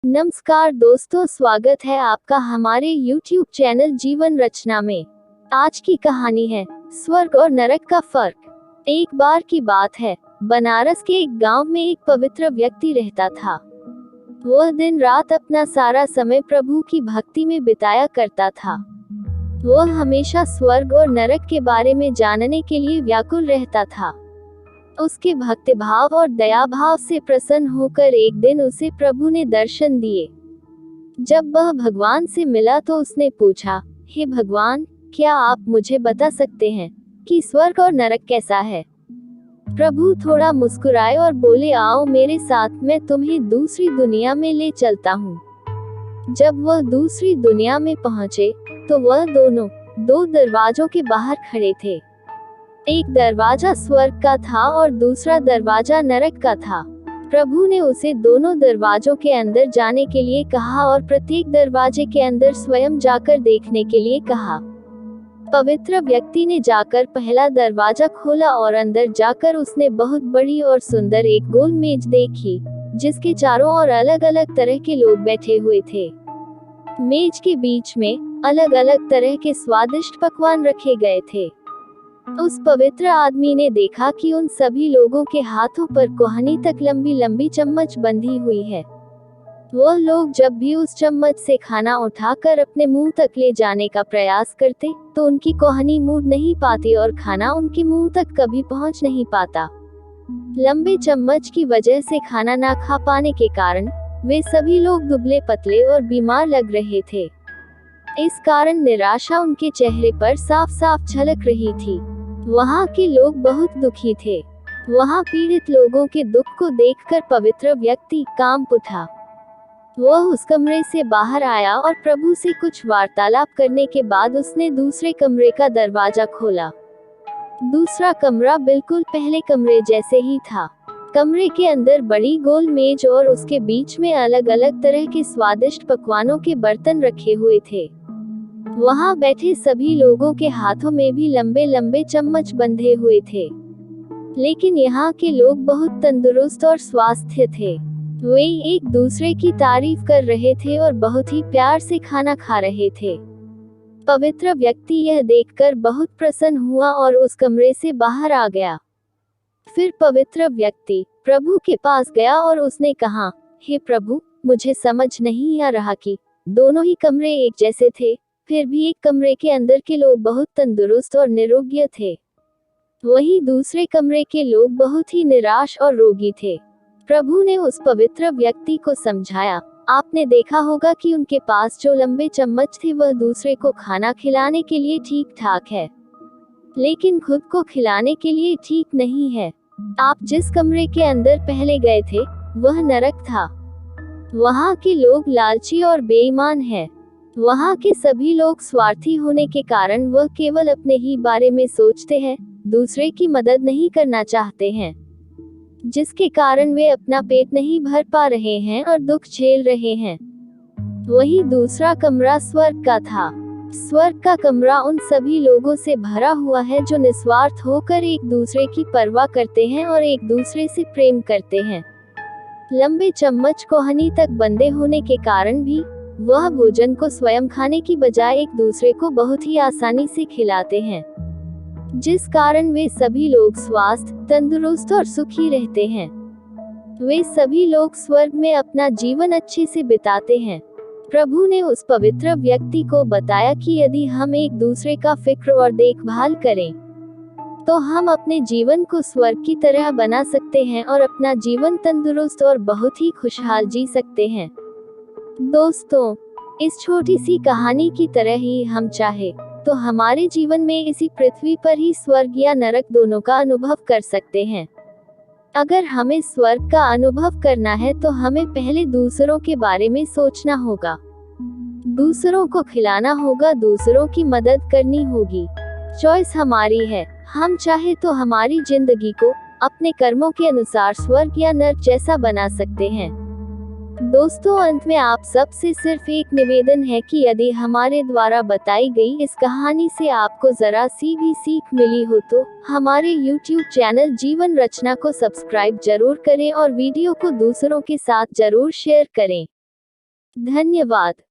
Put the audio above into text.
नमस्कार दोस्तों, स्वागत है आपका हमारे YouTube चैनल जीवन रचना में। आज की कहानी है स्वर्ग और नरक का फर्क। एक बार की बात है, बनारस के एक गांव में एक पवित्र व्यक्ति रहता था। वह दिन रात अपना सारा समय प्रभु की भक्ति में बिताया करता था। वह हमेशा स्वर्ग और नरक के बारे में जानने के लिए व्याकुल रहता था। उसके भक्तिभाव और दया भाव से प्रसन्न होकर एक दिन उसे प्रभु ने दर्शन दिए। जब वह भगवान से मिला तो उसने पूछा, हे भगवान, क्या आप मुझे बता सकते हैं कि स्वर्ग और नरक कैसा है? प्रभु थोड़ा मुस्कुराए और बोले, आओ मेरे साथ, मैं तुम्हें दूसरी दुनिया में ले चलता हूँ। जब वह दूसरी दुनिया में पहुँचे तो वह दोनों दो दरवाजों के बाहर खड़े थे। एक दरवाजा स्वर्ग का था और दूसरा दरवाजा नरक का था। प्रभु ने उसे दोनों दरवाजों के अंदर जाने के लिए कहा और प्रत्येक दरवाजे के अंदर स्वयं जाकर देखने के लिए कहा। पवित्र व्यक्ति ने जाकर पहला दरवाजा खोला और अंदर जाकर उसने बहुत बड़ी और सुंदर एक गोल मेज देखी, जिसके चारों ओर अलग अलग तरह के लोग बैठे हुए थे। मेज के बीच में अलग अलग तरह के स्वादिष्ट पकवान रखे गए थे। उस पवित्र आदमी ने देखा कि उन सभी लोगों के हाथों पर कोहनी तक लंबी लंबी चम्मच बंधी हुई है। वह लोग जब भी उस चम्मच से खाना उठाकर अपने मुंह तक ले जाने का प्रयास करते तो उनकी कोहनी मुड़ नहीं पाती और खाना उनके मुंह तक कभी पहुंच नहीं पाता। लंबे चम्मच की वजह से खाना ना खा पाने के कारण वे सभी लोग दुबले पतले और बीमार लग रहे थे। इस कारण निराशा उनके चेहरे पर साफ साफ झलक रही थी। वहाँ के लोग बहुत दुखी थे। वहाँ पीड़ित लोगों के दुख को देखकर पवित्र व्यक्ति कांप उठा। वह उस कमरे से बाहर आया और प्रभु से कुछ वार्तालाप करने के बाद उसने दूसरे कमरे का दरवाजा खोला। दूसरा कमरा बिल्कुल पहले कमरे जैसे ही था। कमरे के अंदर बड़ी गोल मेज और उसके बीच में अलग अलग तरह के स्वादिष्ट पकवानों के बर्तन रखे हुए थे। वहाँ बैठे सभी लोगों के हाथों में भी लंबे लंबे चम्मच बंधे हुए थे। लेकिन यहाँ के लोग बहुत तंदुरुस्त और स्वस्थ थे। वे एक दूसरे की तारीफ कर रहे थे और बहुत ही प्यार से खाना खा रहे थे। पवित्र व्यक्ति यह देखकर बहुत प्रसन्न हुआ और उस कमरे से बाहर आ गया। फिर पवित्र व्यक्ति प्रभु के पास गया और उसने कहा, हे प्रभु, मुझे समझ नहीं आ रहा कि दोनों ही कमरे एक जैसे थे, फिर भी एक कमरे के अंदर के लोग बहुत तंदुरुस्त और निरोगी थे, वहीं दूसरे कमरे के लोग बहुत ही निराश और रोगी थे। प्रभु ने उस पवित्र व्यक्ति को समझाया, आपने देखा होगा कि उनके पास जो लंबे चम्मच थे वह दूसरे को खाना खिलाने के लिए ठीक ठाक है, लेकिन खुद को खिलाने के लिए ठीक नहीं है। आप जिस कमरे के अंदर पहले गए थे वह नरक था। वहाँ के लोग लालची और बेईमान हैं। वहाँ के सभी लोग स्वार्थी होने के कारण वह केवल अपने ही बारे में सोचते हैं, दूसरे की मदद नहीं करना चाहते हैं, जिसके कारण वे अपना पेट नहीं भर पा रहे हैं और दुख झेल रहे हैं। वही दूसरा कमरा स्वर्ग का था। स्वर्ग का कमरा उन सभी लोगों से भरा हुआ है जो निस्वार्थ होकर एक दूसरे की परवाह करते हैं और एक दूसरे से प्रेम करते हैं। लंबे चम्मच कोहनी तक बंधे होने के कारण भी वह भोजन को स्वयं खाने की बजाय एक दूसरे को बहुत ही आसानी से खिलाते हैं, जिस कारण वे सभी लोग स्वस्थ, तंदुरुस्त और सुखी रहते हैं। वे सभी लोग स्वर्ग में अपना जीवन अच्छे से बिताते हैं। प्रभु ने उस पवित्र व्यक्ति को बताया कि यदि हम एक दूसरे का फिक्र और देखभाल करें तो हम अपने जीवन को स्वर्ग की तरह बना सकते हैं और अपना जीवन तंदुरुस्त और बहुत ही खुशहाल जी सकते हैं। दोस्तों, इस छोटी सी कहानी की तरह ही हम चाहे तो हमारे जीवन में इसी पृथ्वी पर ही स्वर्ग या नरक दोनों का अनुभव कर सकते हैं। अगर हमें स्वर्ग का अनुभव करना है तो हमें पहले दूसरों के बारे में सोचना होगा, दूसरों को खिलाना होगा, दूसरों की मदद करनी होगी। चॉइस हमारी है। हम चाहे तो हमारी जिंदगी को अपने कर्मों के अनुसार स्वर्ग या नरक जैसा बना सकते हैं। दोस्तों, अंत में आप सबसे सिर्फ एक निवेदन है कि यदि हमारे द्वारा बताई गई इस कहानी से आपको जरा सी भी सीख मिली हो तो हमारे YouTube चैनल जीवन रचना को सब्सक्राइब जरूर करें और वीडियो को दूसरों के साथ जरूर शेयर करें। धन्यवाद।